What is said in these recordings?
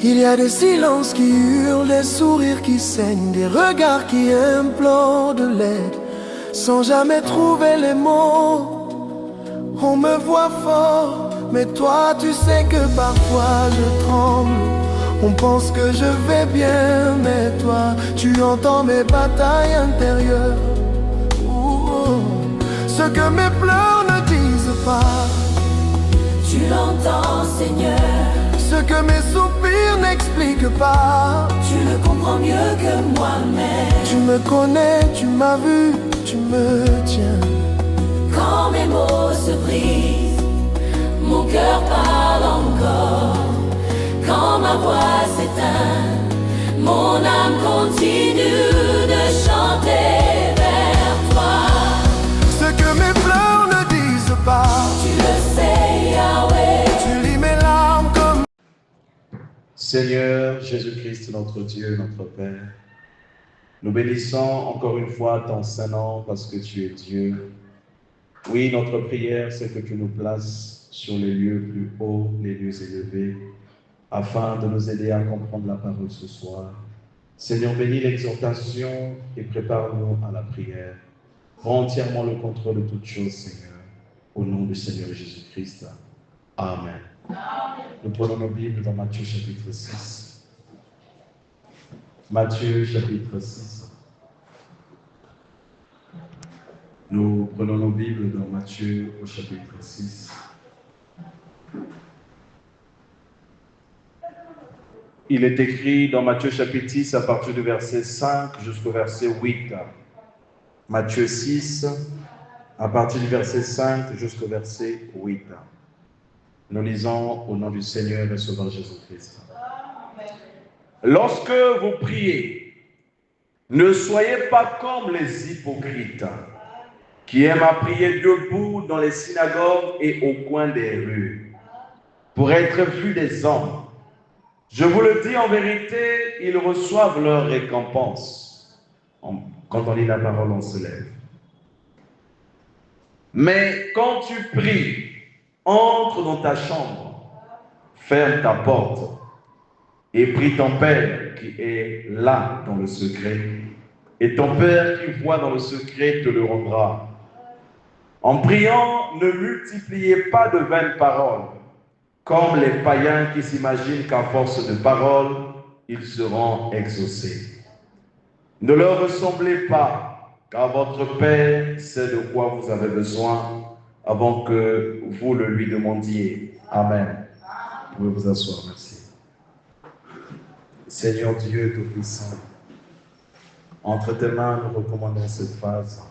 Il y a des silences qui hurlent, des sourires qui saignent, des regards qui implorent de l'aide, sans jamais trouver les mots. On me voit fort, mais toi tu sais que parfois je tremble. On pense que je vais bien, mais toi tu entends mes batailles intérieures. Ce que mes pleurs ne disent pas, tu l'entends, Seigneur. ce que mes soupirs n'expliquent pas, tu le comprends mieux que moi-même. Tu me connais, tu m'as vu, tu me tiens. Quand mes mots se brisent, mon cœur parle encore. Quand ma voix s'éteint, mon âme continue de chanter vers toi. Ce que mes pleurs ne disent pas, tu le sais, Yahweh. Tu lis mes larmes comme... Seigneur Jésus-Christ, notre Dieu, notre Père, nous bénissons encore une fois ton Saint-Nom parce que tu es Dieu. Oui, notre prière, c'est que tu nous places sur les lieux plus hauts, les lieux élevés, afin de nous aider à comprendre la parole ce soir. Seigneur, bénis l'exhortation et prépare-nous à la prière. Prends entièrement le contrôle de toutes choses, Seigneur, au nom du Seigneur Jésus-Christ. Amen. Nous prenons nos Bibles dans Matthieu chapitre 6. Matthieu chapitre 6. Nous prenons nos Bibles dans Matthieu au chapitre 6. Il est écrit dans Matthieu chapitre 6 à partir du verset 5 jusqu'au verset 8. Matthieu 6 à partir du verset 5 jusqu'au verset 8. Nous lisons au nom du Seigneur et Sauveur Jésus-Christ. Lorsque vous priez, ne soyez pas comme les hypocrites qui aiment à prier debout dans les synagogues et au coin des rues, pour être vus des hommes. Je vous le dis en vérité, ils reçoivent leur récompense. Quand on lit la parole, on se lève. Mais quand tu pries, entre dans ta chambre, ferme ta porte et prie ton Père qui est là dans le secret. Et ton Père qui voit dans le secret te le rendra. En priant, ne multipliez pas de vaines paroles, comme les païens qui s'imaginent qu'à force de paroles, ils seront exaucés. Ne leur ressemblez pas, car votre Père sait de quoi vous avez besoin avant que vous le lui demandiez. Amen. Vous pouvez vous asseoir, merci. Seigneur Dieu Tout-Puissant, entre tes mains, nous recommandons cette phase.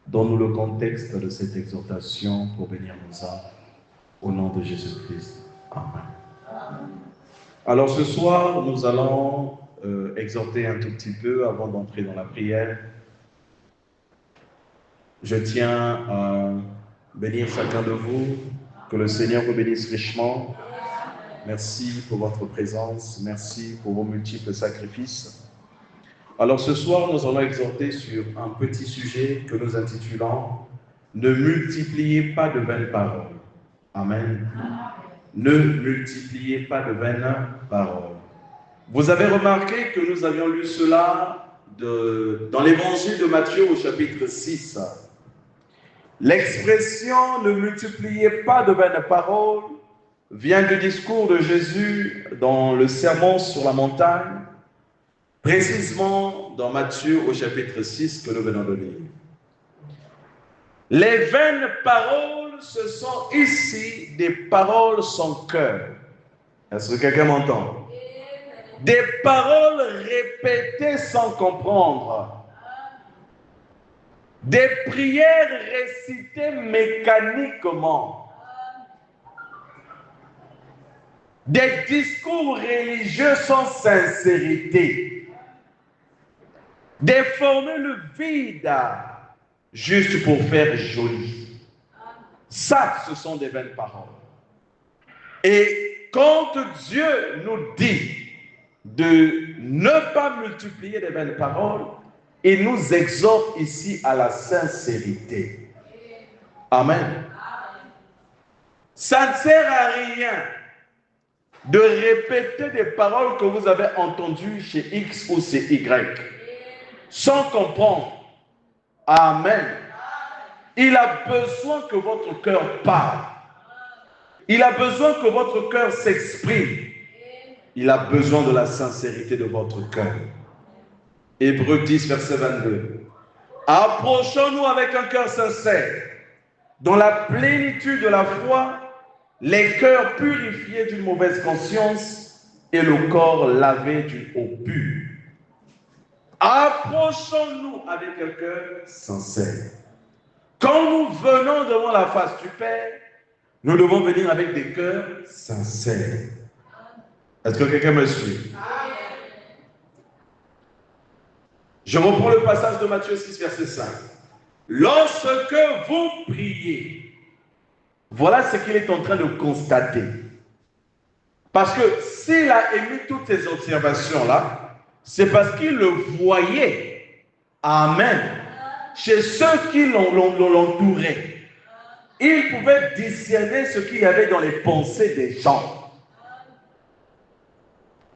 Donne-nous le contexte de cette exhortation pour bénir nos âmes. Au nom de Jésus-Christ. Amen. Alors ce soir, nous allons exhorter un tout petit peu avant d'entrer dans la prière. Je tiens à bénir chacun de vous, que le Seigneur vous bénisse richement. Merci pour votre présence, merci pour vos multiples sacrifices. Alors ce soir, nous allons exhorter sur un petit sujet que nous intitulons « Ne multipliez pas de vaines paroles ». Amen. Ne multipliez pas de vaines paroles. Vous avez remarqué que nous avions lu cela dans l'évangile de Matthieu au chapitre 6. L'expression « ne multipliez pas de vaines paroles » vient du discours de Jésus dans le sermon sur la montagne, précisément dans Matthieu au chapitre 6 que nous venons de lire. Les vaines paroles, ce sont ici des paroles sans cœur. Est-ce que quelqu'un m'entend? Des paroles répétées sans comprendre. Des prières récitées mécaniquement. Des discours religieux sans sincérité. Des formules vides, juste pour faire joli. Ça, ce sont des vaines paroles. Et quand Dieu nous dit de ne pas multiplier les vaines paroles, il nous exhorte ici à la sincérité. Amen. Ça ne sert à rien de répéter des paroles que vous avez entendues chez X ou chez Y, sans comprendre. Amen. Il a besoin que votre cœur parle. Il a besoin que votre cœur s'exprime. Il a besoin de la sincérité de votre cœur. Hébreux 10, verset 22. Approchons-nous avec un cœur sincère, dans la plénitude de la foi, les cœurs purifiés d'une mauvaise conscience et le corps lavé d'une eau pure. Approchons-nous avec un cœur sincère. Quand nous venons devant la face du Père, nous devons venir avec des cœurs sincères. Est-ce que quelqu'un me suit? Je reprends le passage de Matthieu 6, verset 5. Lorsque vous priez, voilà ce qu'il est en train de constater. Parce que s'il a émis toutes ces observations-là, c'est parce qu'il le voyait. Amen. Chez ceux qui l'entouraient. Il pouvait discerner ce qu'il y avait dans les pensées des gens.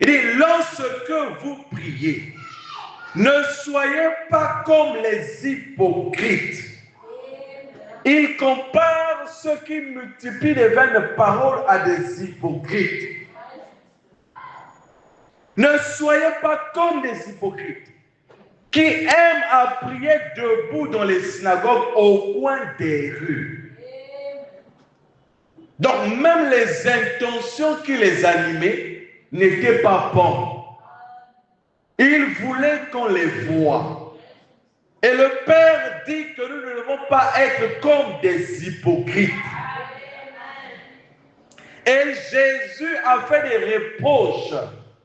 Il dit, lorsque vous priez, ne soyez pas comme les hypocrites. Il compare ceux qui multiplient les vaines paroles à des hypocrites. Ne soyez pas comme des hypocrites qui aiment à prier debout dans les synagogues au coin des rues. Donc même les intentions qui les animaient n'étaient pas bonnes. Ils voulaient qu'on les voie. Et le Père dit que nous ne devons pas être comme des hypocrites. Et Jésus a fait des reproches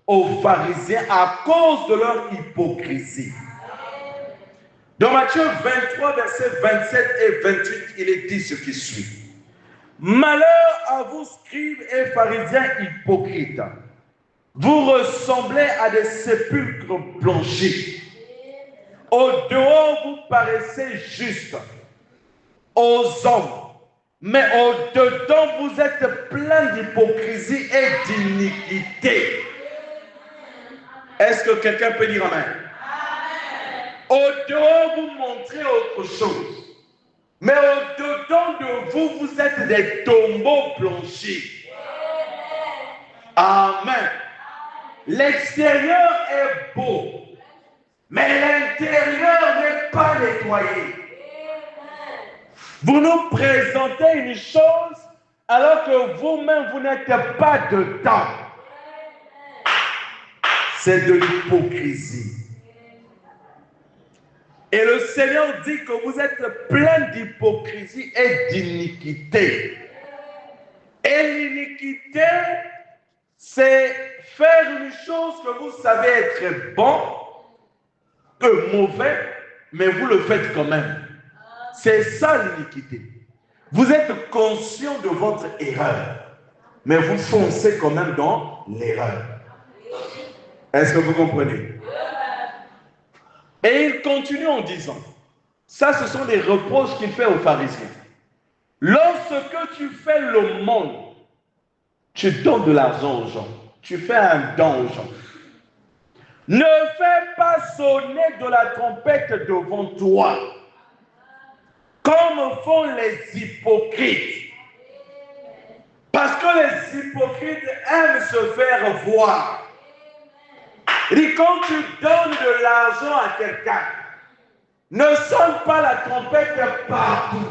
aux pharisiens à cause de leur hypocrisie. Dans Matthieu 23, versets 27 et 28, il est dit ce qui suit. Malheur à vous, scribes et pharisiens hypocrites. Vous ressemblez à des sépulcres blanchis. Au dehors, vous paraissez justes aux hommes, mais au dedans, vous êtes pleins d'hypocrisie et d'iniquité. Est-ce que quelqu'un peut dire amen? Au dehors, vous montrez autre chose. Mais au dedans de vous, vous êtes des tombeaux blanchis. Amen. L'extérieur est beau, mais l'intérieur n'est pas nettoyé. Vous nous présentez une chose alors que vous-même, vous n'êtes pas dedans. C'est de l'hypocrisie. Et le Seigneur dit que vous êtes plein d'hypocrisie et d'iniquité. Et l'iniquité, c'est faire une chose que vous savez être bon, que mauvais, mais vous le faites quand même. C'est ça l'iniquité. Vous êtes conscient de votre erreur, mais vous foncez quand même dans l'erreur. Est-ce que vous comprenez? Et il continue en disant, ça ce sont des reproches qu'il fait aux pharisiens. Lorsque tu fais le monde, tu donnes de l'argent aux gens, tu fais un don aux gens. Ne fais pas sonner de la trompette devant toi, comme font les hypocrites. Parce que les hypocrites aiment se faire voir. Il dit, quand tu donnes de l'argent à quelqu'un, ne sonne pas la trompette partout.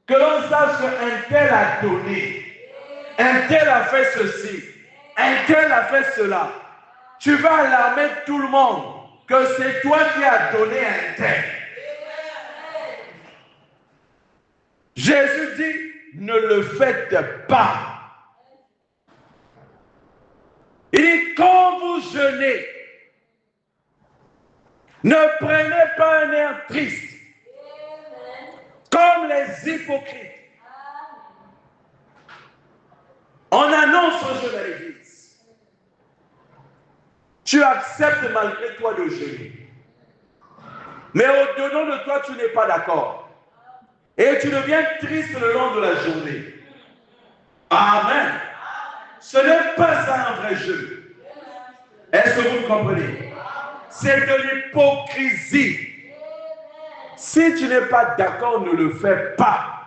Que l'on sache qu'un tel a donné, un tel a fait ceci, un tel a fait cela. Tu vas alarmer tout le monde que c'est toi qui as donné un tel. Jésus dit, ne le faites pas. Il dit, quand vous jeûnez, ne prenez pas un air triste, comme les hypocrites. On annonce un jeûne à l'église. Tu acceptes malgré toi de jeûner. Mais au-dedans de toi, tu n'es pas d'accord. Et tu deviens triste le long de la journée. Amen. Ce n'est pas ça un vrai jeûne. Est-ce que vous comprenez? C'est de l'hypocrisie. Si tu n'es pas d'accord, ne le fais pas.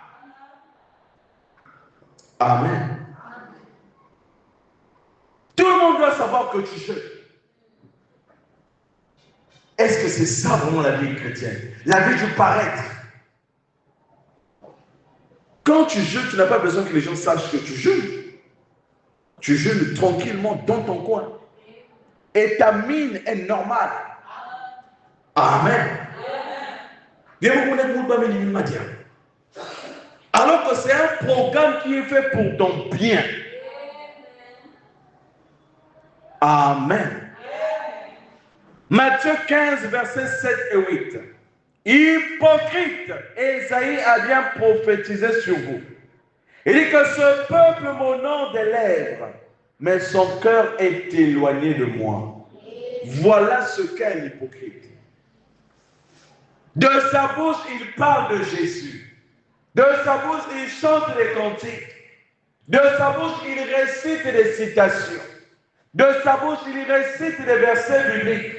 Amen. Tout le monde doit savoir que tu jeûnes. Est-ce que c'est ça vraiment la vie chrétienne? La vie du paraître. Quand tu jeûnes, tu n'as pas besoin que les gens sachent que tu jeûnes. Tu jeûnes tranquillement dans ton coin. Et ta mine est normale. Amen. Alors que c'est un programme qui est fait pour ton bien. Amen. Matthieu 15, versets 7 et 8. Hypocrite, Ésaïe a bien prophétisé sur vous. Il dit que ce peuple m'honore des lèvres, mais son cœur est éloigné de moi. Voilà ce qu'est un hypocrite. De sa bouche, il parle de Jésus. De sa bouche, il chante des cantiques. De sa bouche, il récite des citations. De sa bouche, il récite des versets bibliques.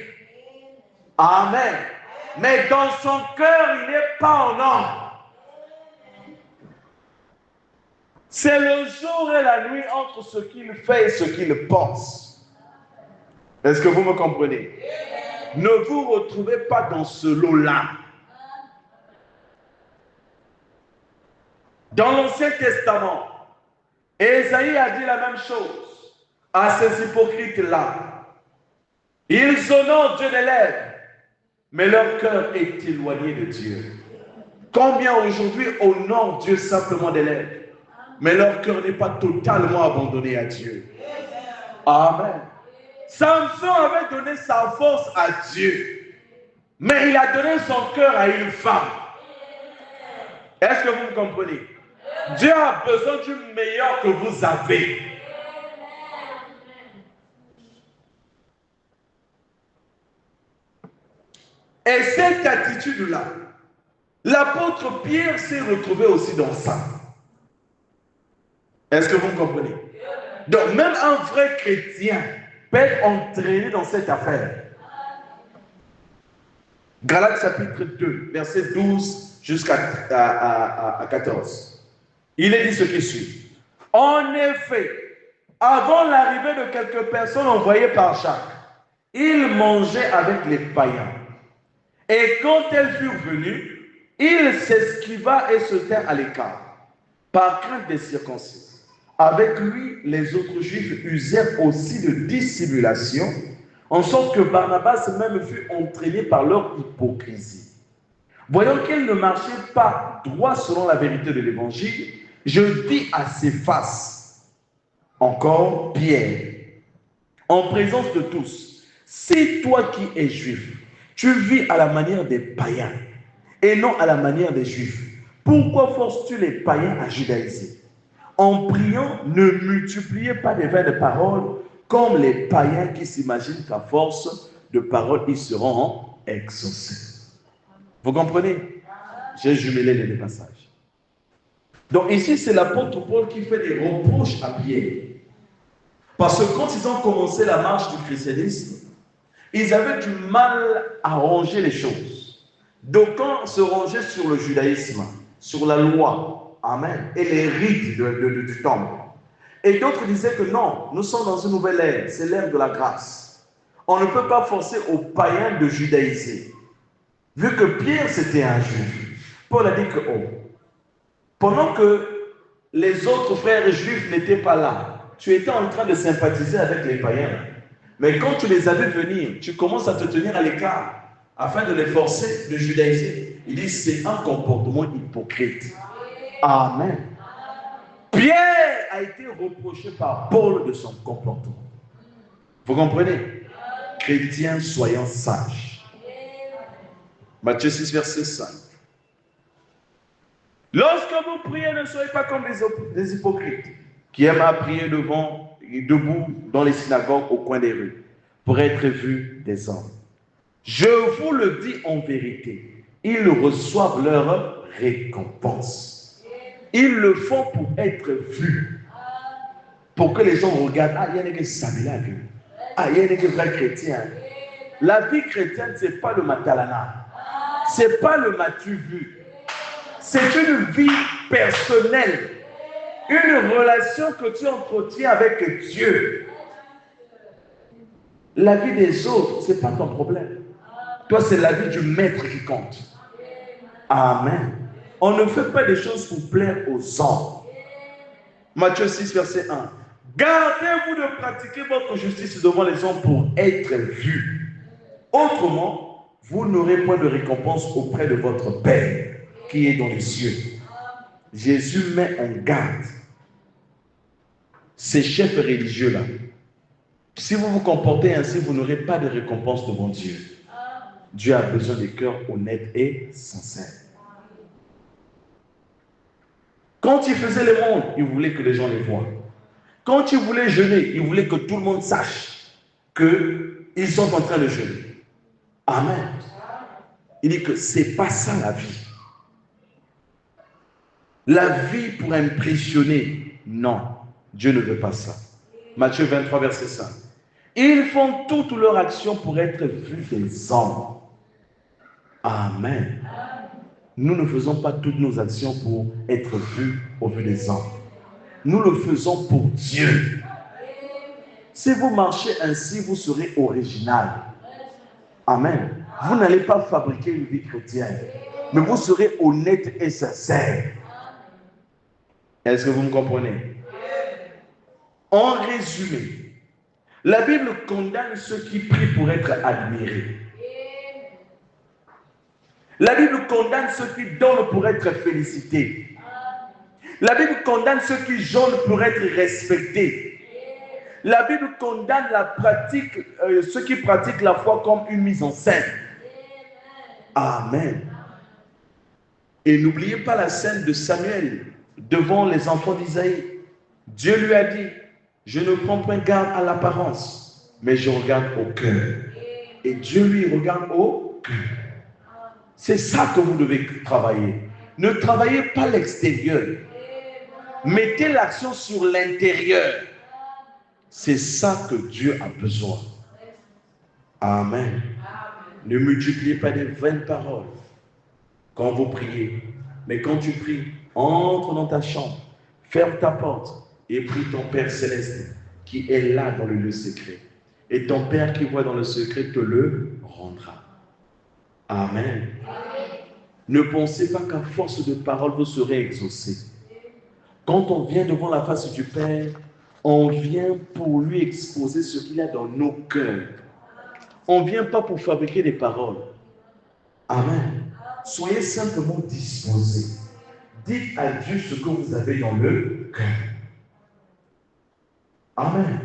Amen. Mais dans son cœur, il n'est pas en ordre. C'est le jour et la nuit entre ce qu'il fait et ce qu'il pense. Est-ce que vous me comprenez? Ne vous retrouvez pas dans ce lot-là. Dans l'Ancien Testament, Ésaïe a dit la même chose à ces hypocrites-là. Ils honorent Dieu des lèvres, mais leur cœur est éloigné de Dieu. Combien aujourd'hui honorent Dieu simplement des lèvres, mais leur cœur n'est pas totalement abandonné à Dieu. Amen. Samson avait donné sa force à Dieu, mais il a donné son cœur à une femme. Est-ce que vous me comprenez? Dieu a besoin du meilleur que vous avez. Et cette attitude-là, l'apôtre Pierre s'est retrouvé aussi dans ça. Est-ce que vous me comprenez? Donc même un vrai chrétien peut être entraîné dans cette affaire. Galates chapitre 2, verset 12 jusqu'à 14. Il est dit ce qui suit. En effet, avant l'arrivée de quelques personnes envoyées par Jacques, il mangeait avec les païens. Et quand elles furent venues, il s'esquiva et se tint à l'écart, par crainte des circoncis. Avec lui, les autres juifs usèrent aussi de dissimulation, en sorte que Barnabas même fut entraîné par leur hypocrisie. Voyant qu'ils ne marchaient pas droit selon la vérité de l'évangile, je dis à Céphas, encore Pierre, en présence de tous, si toi qui es juif, tu vis à la manière des païens et non à la manière des juifs, pourquoi forces-tu les païens à judaïser? En priant, ne multipliez pas des vaines de paroles comme les païens qui s'imaginent qu'à force de paroles, ils seront exaucés. Vous comprenez? J'ai jumelé les deux passages. Donc ici, c'est l'apôtre Paul qui fait des reproches à Pierre. Parce que quand ils ont commencé la marche du christianisme, ils avaient du mal à ranger les choses. D'aucuns se rangeaient sur le judaïsme, sur la loi, amen, et les rites du temple. Et d'autres disaient que non, nous sommes dans une nouvelle ère, c'est l'ère de la grâce. On ne peut pas forcer aux païens de judaïser. Vu que Pierre c'était un juif, Paul a dit que pendant que les autres frères juifs n'étaient pas là, tu étais en train de sympathiser avec les païens. Mais quand tu les as vus venir, tu commences à te tenir à l'écart afin de les forcer de judaïser. Il dit c'est un comportement hypocrite. Amen. Pierre a été reproché par Paul de son comportement. Vous comprenez? Chrétiens, soyons sages. Matthieu 6, verset 5. Lorsque vous priez, ne soyez pas comme les hypocrites qui aiment à prier devant et debout dans les synagogues au coin des rues pour être vus des hommes. Je vous le dis en vérité, ils reçoivent leur récompense. Ils le font pour être vus. pour que les gens regardent. Ah, il y a des Sabila. Ah, il y a des vrais chrétiens. La vie chrétienne, ce n'est pas le matalana. Ce n'est pas le matu vu. C'est une vie personnelle. Une relation que tu entretiens avec Dieu. La vie des autres, ce n'est pas ton problème. Toi, c'est la vie du maître qui compte. Amen. On ne fait pas des choses pour plaire aux hommes. Matthieu 6, verset 1. Gardez-vous de pratiquer votre justice devant les hommes pour être vus. Autrement, vous n'aurez point de récompense auprès de votre Père qui est dans les cieux. Jésus met en garde ces chefs religieux-là. Si vous vous comportez ainsi, vous n'aurez pas de récompense devant Dieu. Dieu a besoin de cœurs honnêtes et sincères. Quand il faisait les mondes, il voulait que les gens les voient. Quand il voulait jeûner, il voulait que tout le monde sache qu'ils sont en train de jeûner. Amen. Il dit que ce n'est pas ça la vie. La vie pour impressionner, non. Dieu ne veut pas ça. Matthieu 23, verset 5. Ils font toutes leurs actions pour être vus des hommes. Amen. Nous ne faisons pas toutes nos actions pour être vus au vu des hommes. Nous le faisons pour Dieu. Si vous marchez ainsi, vous serez original. Amen. Vous n'allez pas fabriquer une vie chrétienne, mais vous serez honnête et sincère. Est-ce que vous me comprenez? En résumé, la Bible condamne ceux qui prient pour être admirés. La Bible condamne ceux qui donnent pour être félicités. La Bible condamne ceux qui jeûnent pour être respectés. La Bible condamne la pratique, ceux qui pratiquent la foi comme une mise en scène. Amen. Et n'oubliez pas la scène de Samuel devant les enfants d'Isaïe. Dieu lui a dit, je ne prends point garde à l'apparence, mais je regarde au cœur. Et Dieu lui regarde au cœur. C'est ça que vous devez travailler. Ne travaillez pas l'extérieur. Mettez l'action sur l'intérieur. C'est ça que Dieu a besoin. Amen. Ne multipliez pas des vaines paroles quand vous priez. Mais quand tu pries, entre dans ta chambre, ferme ta porte et prie ton Père Céleste qui est là dans le lieu secret. Et ton Père qui voit dans le secret te le rendra. Amen. Ne pensez pas qu'à force de paroles, vous serez exaucés. Quand on vient devant la face du Père, on vient pour lui exposer ce qu'il a dans nos cœurs. On ne vient pas pour fabriquer des paroles. Amen. Soyez simplement disposés. Dites à Dieu ce que vous avez dans le cœur. Amen.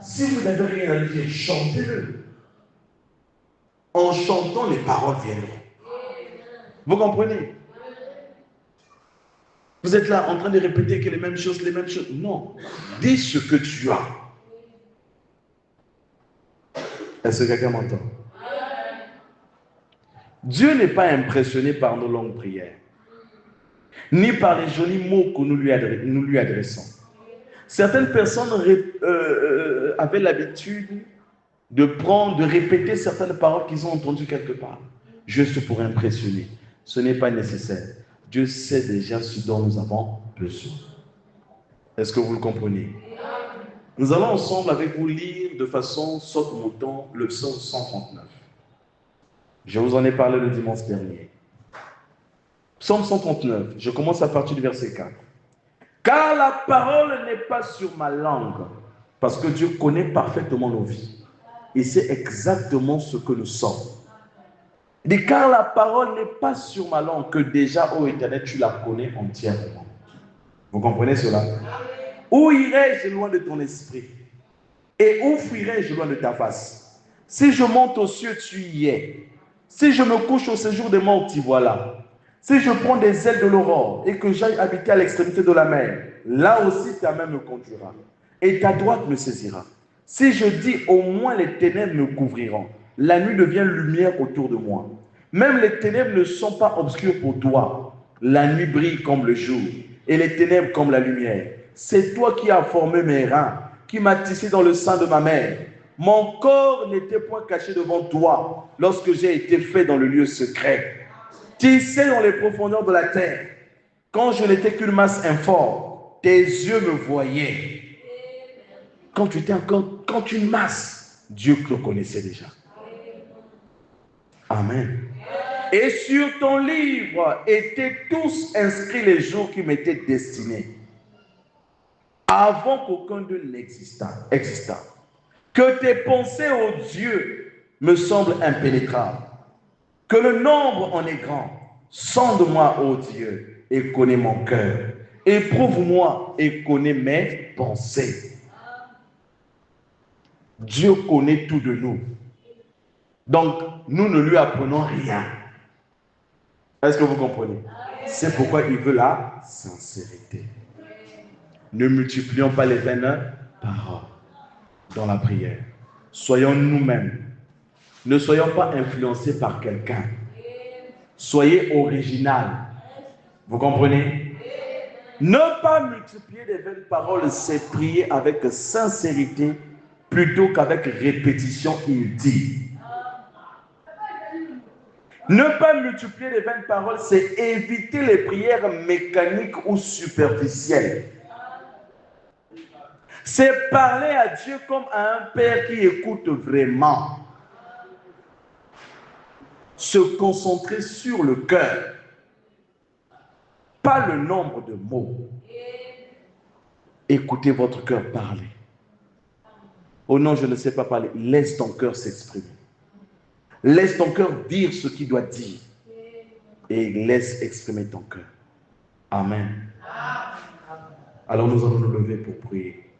Si vous n'avez rien à dire, chantez-le. En chantant, les paroles viendront. Vous comprenez? Vous êtes là en train de répéter que les mêmes choses. Non. Dis ce que tu as. Est-ce que quelqu'un m'entend? Dieu n'est pas impressionné par nos longues prières, ni par les jolis mots que nous lui adressons. Certaines personnes avaient l'habitude de répéter certaines paroles qu'ils ont entendues quelque part, juste pour impressionner. Ce n'est pas nécessaire. Dieu sait déjà ce dont nous avons besoin. Est-ce que vous le comprenez? Nous allons ensemble avec vous lire de façon saute-mouton le psaume 139. Je vous en ai parlé le dimanche dernier. Psaume 139, je commence à partir du verset 4. Car la parole n'est pas sur ma langue, parce que Dieu connaît parfaitement nos vies. Il sait exactement ce que nous sommes. Il dit, car la parole n'est pas sur ma langue, que déjà, ô Éternel, tu la connais entièrement. Vous comprenez cela? Où irai-je loin de ton esprit? Et où fuirai-je loin de ta face? Si je monte aux cieux, tu y es. Si je me couche au séjour des morts, t'y voilà. Si je prends des ailes de l'aurore et que j'aille habiter à l'extrémité de la mer, là aussi ta main me conduira et ta droite me saisira. Si je dis au moins les ténèbres me couvriront, la nuit devient lumière autour de moi. Même les ténèbres ne sont pas obscures pour toi. La nuit brille comme le jour et les ténèbres comme la lumière. C'est toi qui as formé mes reins, qui m'as tissé dans le sein de ma mère. Mon corps n'était point caché devant toi lorsque j'ai été fait dans le lieu secret. Tissé dans les profondeurs de la terre, quand je n'étais qu'une masse informe, tes yeux me voyaient. Quand tu étais encore une masse, Dieu te connaissait déjà. Amen. Et sur ton livre étaient tous inscrits les jours qui m'étaient destinés, avant qu'aucun d'eux n'existât. Que tes pensées, ô Dieu, me semblent impénétrables, que le nombre en est grand. Sonde-moi, ô Dieu, et connais mon cœur. Éprouve-moi et connais mes pensées. Dieu connaît tout de nous. Donc, nous ne lui apprenons rien. Est-ce que vous comprenez? C'est pourquoi il veut la sincérité. Ne multiplions pas les vaines paroles dans la prière. Soyons nous-mêmes. Ne soyons pas influencés par quelqu'un. Soyez original. Vous comprenez? Ne pas multiplier les vaines paroles, c'est prier avec sincérité plutôt qu'avec répétition inutile. Ne pas multiplier les vaines paroles, c'est éviter les prières mécaniques ou superficielles. C'est parler à Dieu comme à un père qui écoute vraiment. Se concentrer sur le cœur, pas le nombre de mots. Écoutez votre cœur parler. Oh non, je ne sais pas parler. Laisse ton cœur s'exprimer. Laisse ton cœur dire ce qu'il doit dire. Et laisse exprimer ton cœur. Amen. Alors nous allons nous lever pour prier.